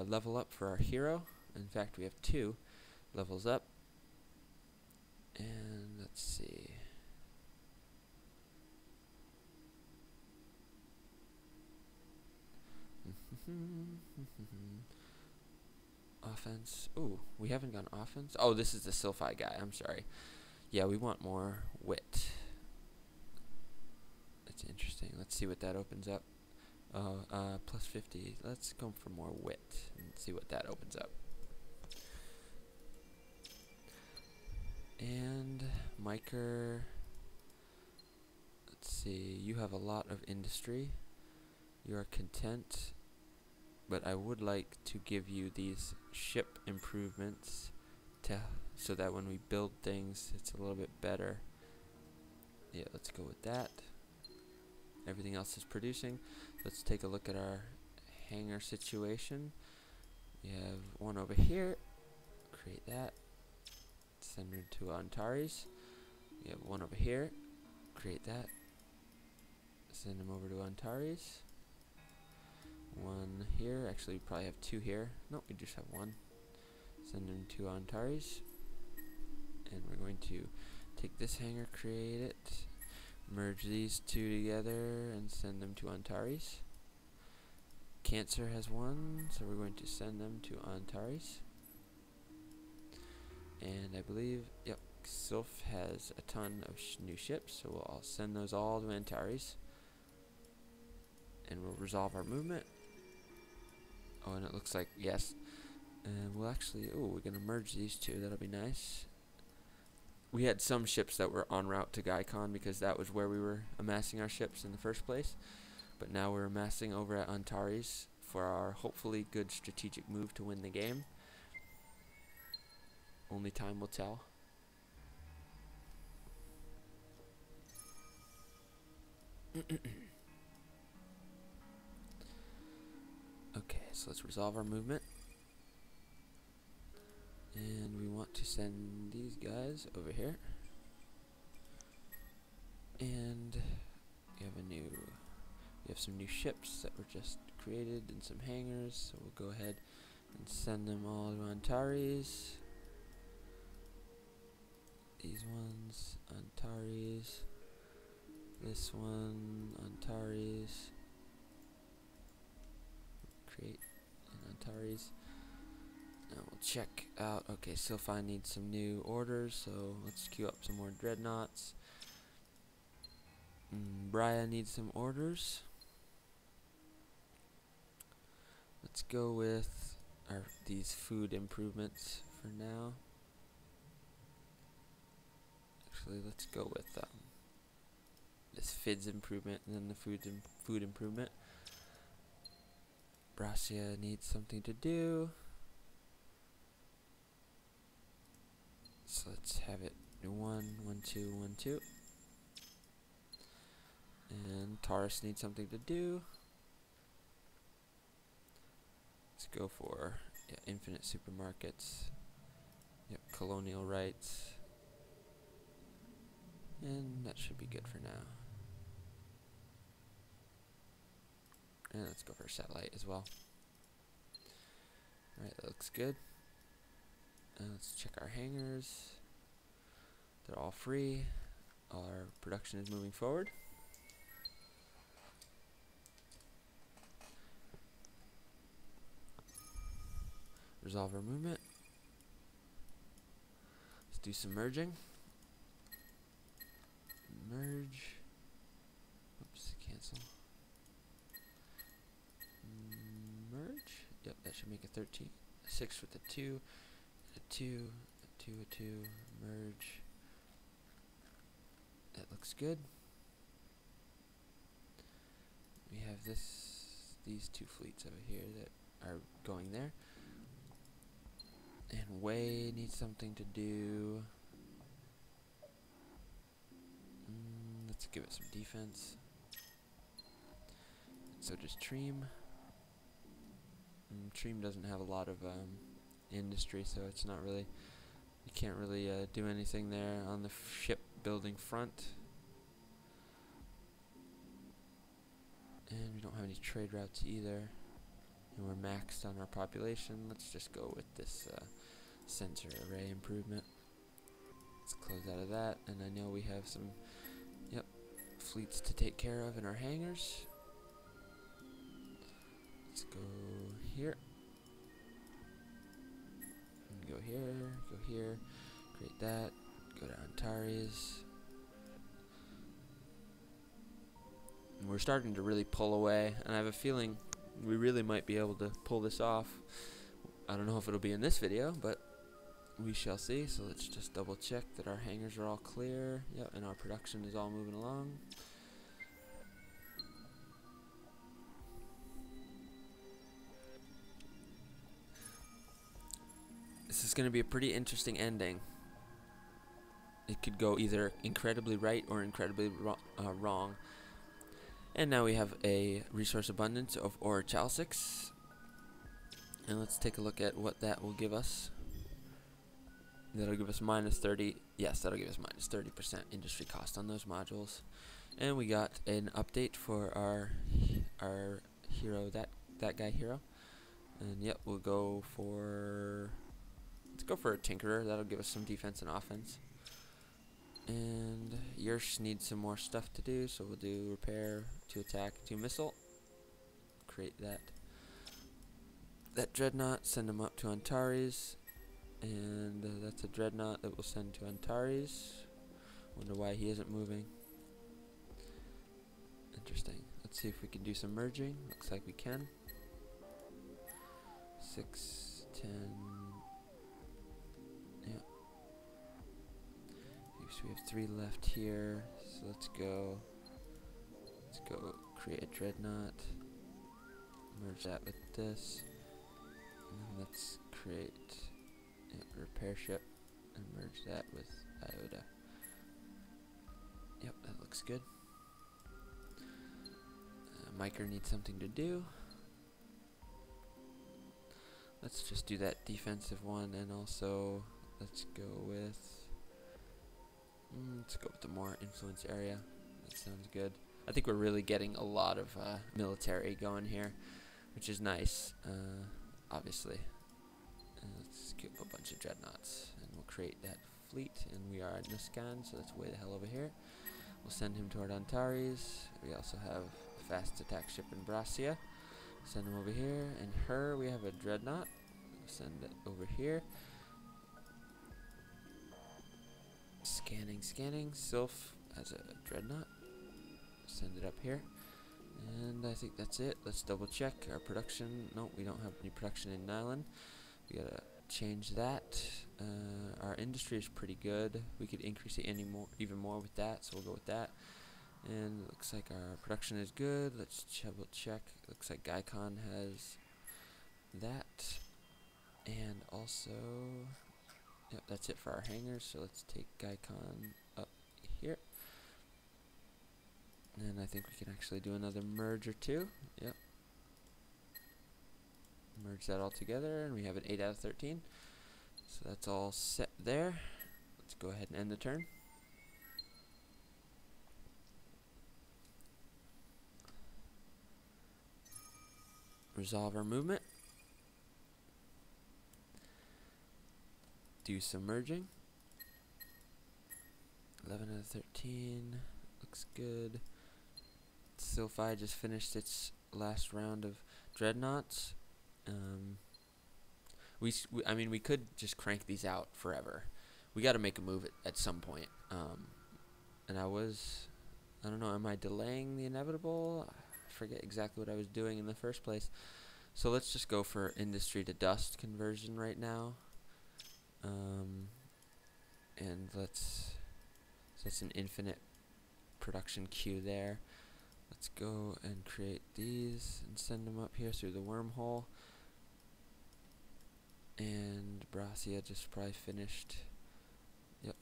level up for our hero. In fact, we have 2 levels up. And let's see. Offense. Ooh, we haven't gone offense. Oh, this is the Silphi guy. I'm sorry. Yeah, we want more wit. That's interesting. Let's see what that opens up. Plus 50. Let's go for more wit and see what that opens up. And Miker. Let's see. You have a lot of industry. You are content. But I would like to give you these ship improvements so that when we build things, it's a little bit better. Yeah, let's go with that. Everything else is producing. Let's take a look at our hangar situation. We have one over here. Create that. Send it to Antares. We have one over here. Create that. Send them over to Antares. One here. Actually, we probably have 2 here. Nope, we just have 1. Send them to Antares. And we're going to take this hangar, create it, merge these 2 together, and send them to Antares. Cancer has one, so we're going to send them to Antares. And I believe, yep, Sylph has a ton of new ships, so I'll send those all to Antares. And we'll resolve our movement. Oh, and it looks like, yes. And we'll actually, oh, we're going to merge these two, that'll be nice. We had some ships that were en route to Gaikon because that was where we were amassing our ships in the first place. But now we're amassing over at Antares for our hopefully good strategic move to win the game. Only time will tell. Okay, so let's resolve our movement. And we want to send these guys over here. And we have some new ships that were just created and some hangars, so we'll go ahead and send them all to Antares. These ones, Antares. This one, Antares. Create an Antares. Now we'll check out, okay, Sylphi needs some new orders, so let's queue up some more dreadnoughts. Brya needs some orders. Let's go with these food improvements for now. Actually, let's go with this FIDS improvement and then the food improvement. Brassia needs something to do. So let's have it 1, 1, 2, 1, 2. And Taurus needs something to do. Let's go for infinite supermarkets. Yep, colonial rights. And that should be good for now. And let's go for satellite as well. Alright, that looks good. And let's check our hangars. They're all free. Our production is moving forward. Resolve our movement. Let's do some merging. Merge. Oops, cancel. Merge. Yep, that should make a 13. 6 with a 2. A 2. A 2. A 2. Merge. That looks good. We have these two fleets over here that are going there. And Wei needs something to do. Let's give it some defense. So does Treem. Treem doesn't have a lot of industry, so it's not really, you can't really do anything there on the shipbuilding front. And we don't have any trade routes either. And we're maxed on our population. Let's just go with this sensor array improvement. Let's close out of that. And I know we have some fleets to take care of in our hangars. Let's go here. And go here, create that, go to Antares. And we're starting to really pull away, and I have a feeling we really might be able to pull this off. I don't know if it'll be in this video, but we shall see. So let's just double check that our hangars are all clear. Yep, and our production is all moving along. This is going to be a pretty interesting ending. It could go either incredibly right or incredibly wrong. And now we have a resource abundance of ore chalcics. And let's take a look at what that will give us. That'll give us minus 30. Yes, that'll give us minus 30% industry cost on those modules. And we got an update for our hero, that guy hero. And yep, we'll go for, let's go for a tinkerer. That'll give us some defense and offense. And Yersh needs some more stuff to do, so we'll do repair, 2 attack, 2 missile. Create that. that dreadnought, send him up to Antares, and that's a dreadnought that we'll send to Antares. Wonder why he isn't moving. Interesting. Let's see if we can do some merging. Looks like we can. 6, 10. Yeah. So we have 3 left here. So let's go. Let's go create a dreadnought. Merge that with this. And then let's create a repair ship and merge that with Iota. Yep, that looks good. Miker needs something to do. Let's just do that defensive one, and also let's go with the more influence area. That sounds good. I think we're really getting a lot of military going here, which is nice, obviously. Let's get a bunch of dreadnoughts, and we'll create that fleet, and we are at Nuskan, so that's way the hell over here. We'll send him toward Antares. We also have a fast attack ship in Bracia. Send him over here, and her, we have a dreadnought. We'll send it over here. Scanning. Sylph has a dreadnought. Send it up here. And I think that's it. Let's double check our production. No, we don't have any production in Nylon. We gotta change that. Our industry is pretty good. We could increase it even more with that, so we'll go with that. And it looks like our production is good. Let's double check. Looks like Gaikon has that. And also, yep, that's it for our hangars. So let's take Gaikon up here. And I think we can actually do another merge or two. Yep. Merge that all together, and we have an 8 out of 13. So that's all set there. Let's go ahead and end the turn. Resolve our movement. Do some merging. 11 out of 13. Looks good. Sylphi just finished its last round of dreadnoughts. I mean, we could just crank these out forever. We got to make a move at some point. And I don't know, am I delaying the inevitable? I forget exactly what I was doing in the first place. So let's just go for industry to dust conversion right now. And so that's an infinite production queue there. Let's go and create these and send them up here through the wormhole. And Bracia just probably finished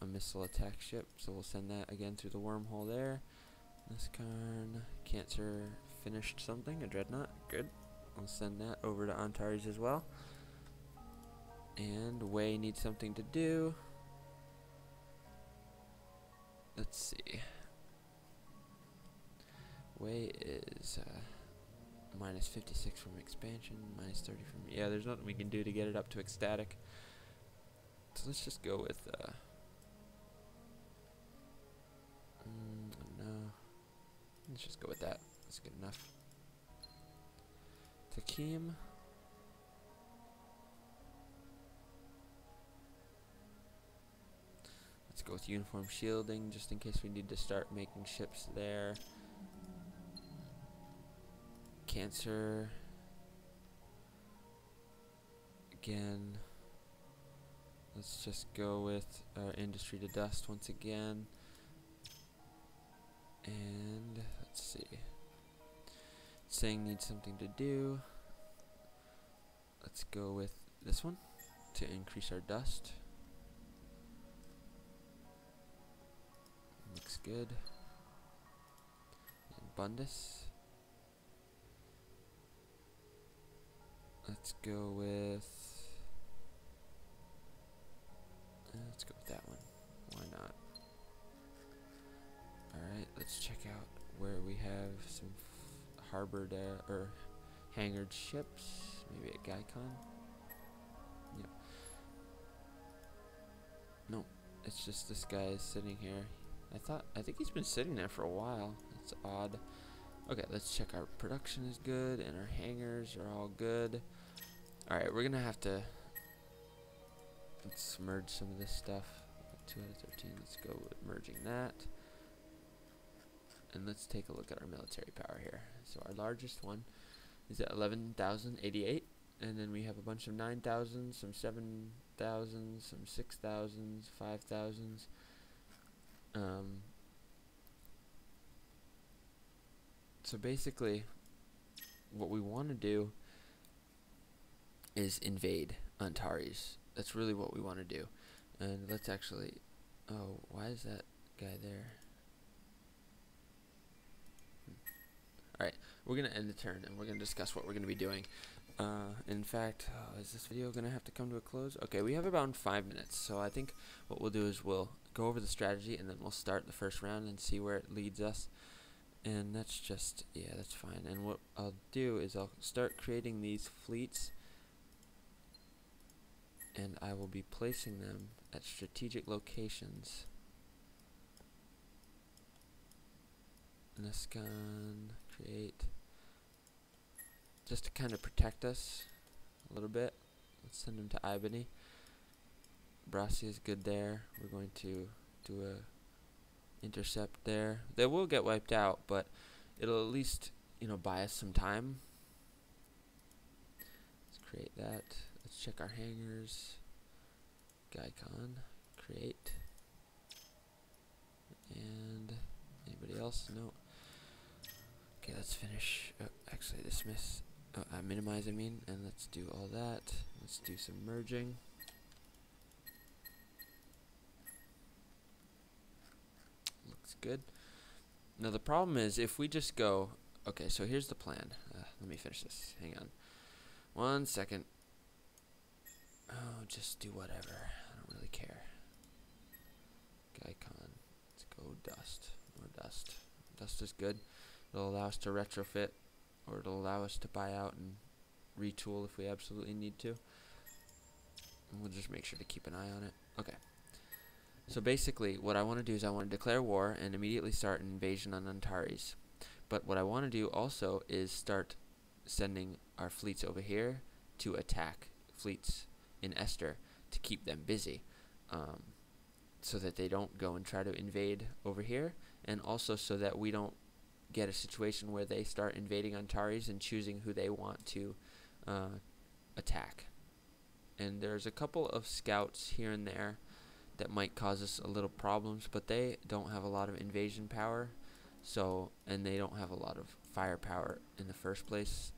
a missile attack ship, so we'll send that again through the wormhole there. Niskarn, Cancer finished something, a dreadnought, good. I'll send that over to Antares as well. And Wei needs something to do. Let's see. Wei is minus 56 from expansion, minus 30 from... Yeah, there's nothing we can do to get it up to ecstatic. So let's just go with... no. Let's just go with that. That's good enough. Takim. Let's go with uniform shielding, just in case we need to start making ships there. Cancer. Again. Let's just go with our industry to dust once again. And let's see. Saying needs something to do. Let's go with this one to increase our dust. Looks good. And Bundus. Let's go with that one. Why not? Alright, let's check out where we have some harbored or hangared ships. Maybe at Gaikon. Yep. No, it's just this guy is sitting here. I think he's been sitting there for a while. That's odd. Okay, let's check our production is good and our hangars are all good. Alright, we're gonna have to, let's merge some of this stuff. 2 out of 13, let's go with merging that. And let's take a look at our military power here. So our largest one is at 11,088, and then we have a bunch of 9,000, some 7,000, some 6,000s, 5,000s. So basically, what we want to do is invade Antares. That's really what we want to do. And let's actually, oh, why is that guy there? Alright, we're going to end the turn and we're going to discuss what we're going to be doing. In fact, is this video going to have to come to a close? Okay, we have about 5 minutes, so I think what we'll do is we'll go over the strategy and then we'll start the first round and see where it leads us. And that's just, yeah, that's fine. And what I'll do is I'll start creating these fleets, and I will be placing them at strategic locations. Nescan, create, just to kind of protect us a little bit. Let's send them to Ibany. Brasi is good there. We're going to do a intercept there. They will get wiped out, but it'll at least, you know, buy us some time. Let's create that. Let's check our hangars. Gaikon, create. And anybody else? No. Okay, let's finish. Actually, dismiss. Minimize, I mean, and let's do all that. Let's do some merging. Looks good. Now the problem is if we just go, okay, so here's the plan. Let me finish this. Hang on. 1 second. Oh, just do whatever. I don't really care. Gaikon. Let's go dust. More dust. Dust is good. It'll allow us to retrofit, or it'll allow us to buy out and retool if we absolutely need to. And we'll just make sure to keep an eye on it. Okay. So basically, what I want to do is I want to declare war and immediately start an invasion on Antares. But what I want to do also is start sending our fleets over here to attack fleets in Esther to keep them busy, so that they don't go and try to invade over here, and also so that we don't get a situation where they start invading Antares and choosing who they want to attack. And there's a couple of scouts here and there that might cause us a little problems, but they don't have a lot of invasion power, so, and they don't have a lot of firepower in the first place.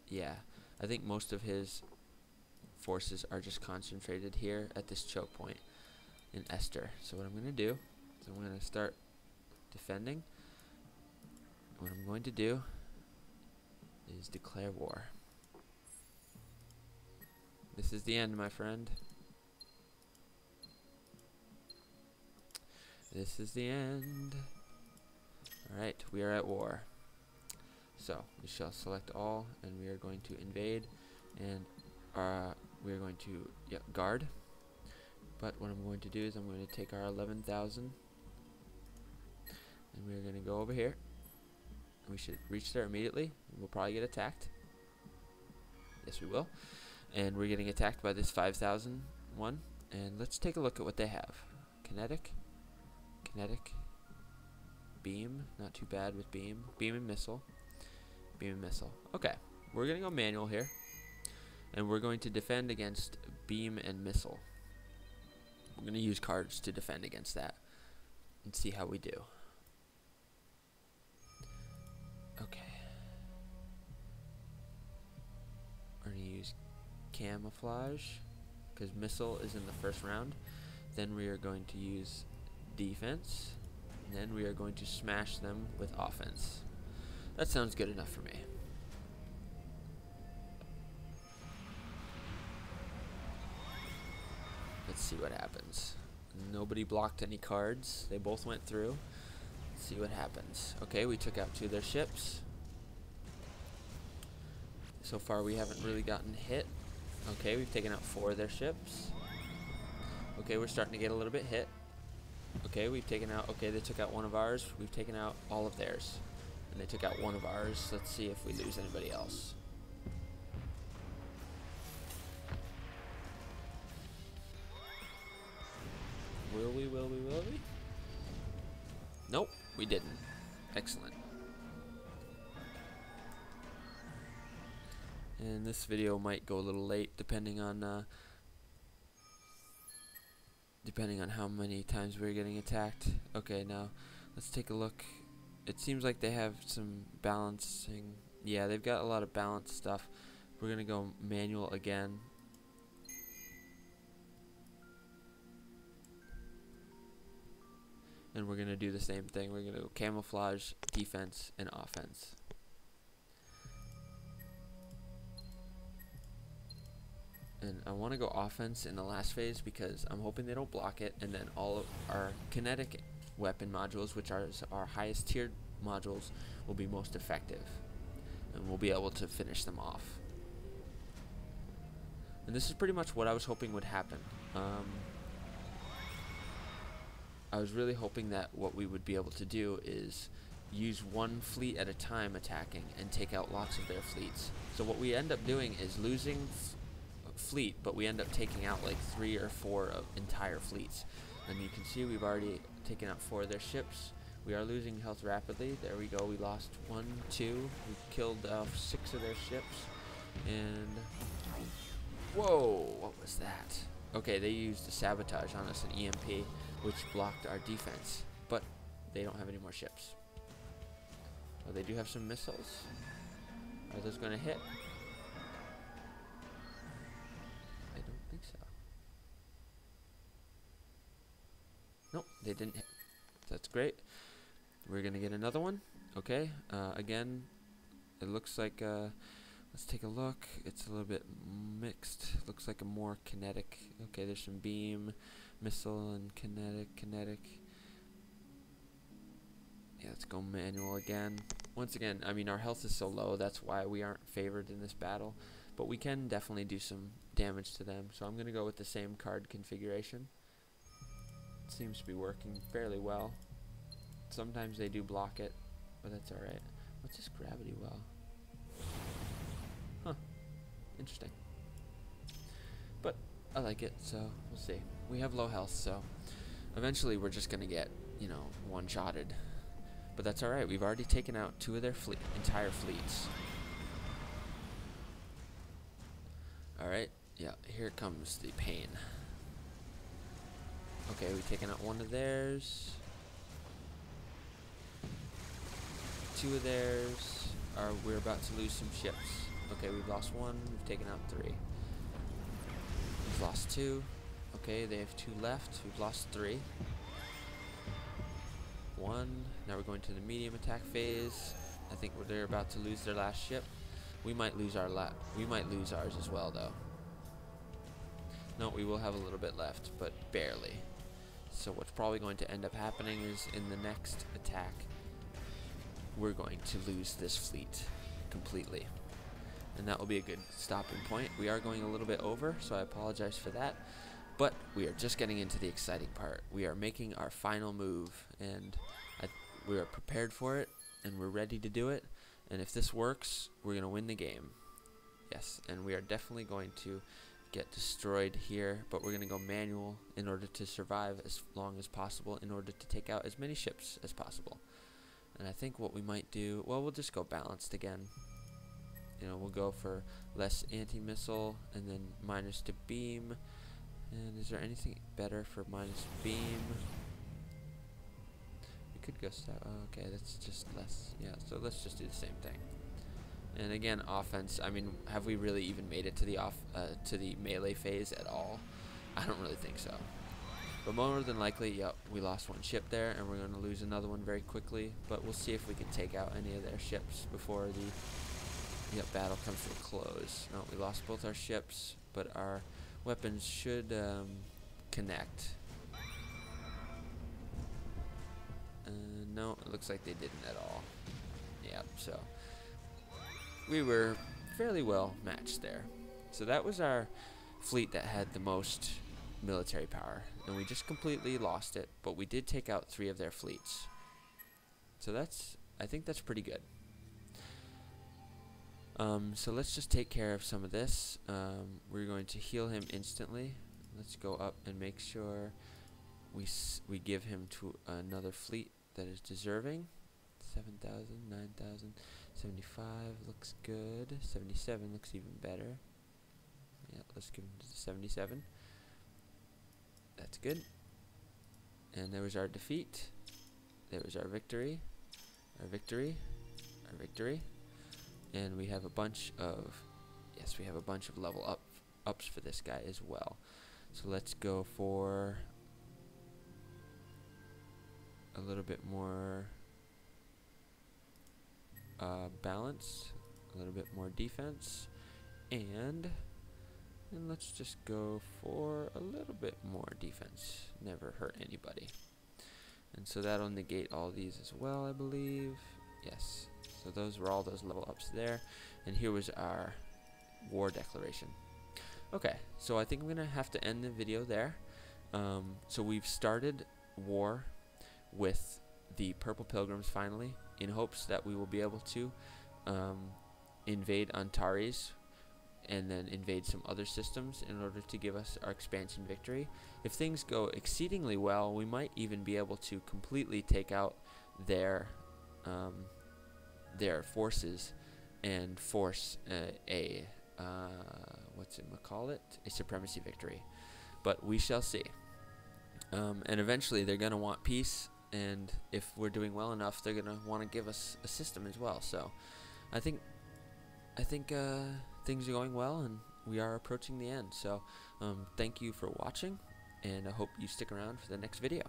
Yeah, I think most of his forces are just concentrated here at this choke point in Esther. So what I'm going to do is I'm going to start defending. What I'm going to do is declare war. This is the end, my friend. This is the end. Alright, we are at war. So, we shall select all, and we are going to invade, and we are going to guard. But what I'm going to do is I'm going to take our 11,000, and we're going to go over here. We should reach there immediately. We'll probably get attacked. Yes, we will. And we're getting attacked by this 5,000 one. And let's take a look at what they have. Kinetic. Beam. Not too bad with beam. Beam and missile. Beam and missile. Okay. We're going to go manual here. And we're going to defend against beam and missile. We're going to use cards to defend against that. And see how we do. Okay. We're going to use camouflage, because missile is in the first round. Then we are going to use defense. And then we are going to smash them with offense. That sounds good enough for me. Let's see what happens. Nobody blocked any cards. They both went through. Let's see what happens. Okay, we took out 2 of their ships. So far we haven't really gotten hit. Okay, we've taken out 4 of their ships. Okay, we're starting to get a little bit hit. Okay, we've taken out, okay, they took out 1 of ours. We've taken out all of theirs. And they took out 1 of ours. Let's see if we lose anybody else. We didn't. Excellent. And this video might go a little late depending on how many times we're getting attacked. Okay, now let's take a look. It seems like they have some balancing. Yeah, they've got a lot of balance stuff. We're gonna go manual again. And we're gonna do the same thing. We're gonna go camouflage, defense, and offense. And I want to go offense in the last phase because I'm hoping they don't block it, and then all of our kinetic weapon modules, which are our highest tiered modules, will be most effective, and we'll be able to finish them off. And this is pretty much what I was hoping would happen. I was really hoping that what we would be able to do is use one fleet at a time attacking and take out lots of their fleets. So what we end up doing is losing fleet, but we end up taking out like 3 or 4 of entire fleets. And you can see we've already taken out 4 of their ships. We are losing health rapidly. There we go. We lost 1, 2. We killed 6 of their ships. And whoa, what was that? Okay, they used a sabotage on us, an EMP, which blocked our defense. But they don't have any more ships. Oh, they do have some missiles. Are those going to hit? I don't think so. Nope, they didn't hit. That's great. We're going to get another one. Okay, again, it looks like, let's take a look. It's a little bit mixed. Looks like a more kinetic. Okay, there's some beam, missile, and kinetic. Yeah, let's go manual again. Once again, I mean, our health is so low, that's why we aren't favored in this battle. But we can definitely do some damage to them. So I'm going to go with the same card configuration. It seems to be working fairly well. Sometimes they do block it, but that's alright. What's this gravity well? Huh. Interesting. But I like it, so we'll see. We have low health, so eventually we're just going to get, you know, one-shotted. But that's alright. We've already taken out 2 of their entire fleets. Alright. Yeah, here comes the pain. Okay, we've taken out 1 of theirs. 2 of theirs. We're about to lose some ships. Okay, we've lost 1. We've taken out 3. We've lost 2. Okay, they have 2 left. We've lost 3. 1. Now we're going to the medium attack phase. I think they're about to lose their last ship. We might lose our ours as well, though. No, we will have a little bit left, but barely. So what's probably going to end up happening is in the next attack, we're going to lose this fleet completely. And that will be a good stopping point. We are going a little bit over, so I apologize for that. But we are just getting into the exciting part. We are making our final move, and we are prepared for it, and we're ready to do it. And if this works, we're going to win the game. Yes, and we are definitely going to get destroyed here, but we're going to go manual in order to survive as long as possible, in order to take out as many ships as possible. And I think what we might do, well, we'll just go balanced again. You know, we'll go for less anti-missile, and then minus to beam. And is there anything better for minus beam? We could go okay, that's just less. Yeah, so let's just do the same thing. And again, offense. I mean, have we really even made it to the melee phase at all? I don't really think so. But more than likely, yep, we lost 1 ship there, and we're going to lose another one very quickly. But we'll see if we can take out any of their ships before the battle comes to a close. No, we lost both our ships, but our weapons should connect. No, it looks like they didn't at all. Yeah, so we were fairly well matched there. So that was our fleet that had the most military power, and we just completely lost it, but we did take out 3 of their fleets. So I think that's pretty good. So let's just take care of some of this. We're going to heal him instantly. Let's go up and make sure we give him to another fleet that is deserving. 7,000, 9,000, 75 looks good. 77 looks even better. Yeah, let's give him to 77. That's good. And there was our defeat. There was our victory. Our victory. Our victory. And we have a bunch of, yes, we have a bunch of level ups for this guy as well. So let's go for a little bit more balance, a little bit more defense, and let's just go for a little bit more defense. Never hurt anybody. And so that'll negate all these as well, I believe. Yes. So those were all those level ups there. And here was our war declaration. Okay, so I think I'm gonna have to end the video there. So we've started war with the Purple Pilgrims finally, in hopes that we will be able to invade Antares and then invade some other systems in order to give us our expansion victory. If things go exceedingly well, we might even be able to completely take out their forces and force a supremacy victory. But we shall see. And eventually they're going to want peace, and if we're doing well enough, they're going to want to give us a system as well. So I think things are going well, and we are approaching the end. So thank you for watching, and I hope you stick around for the next video.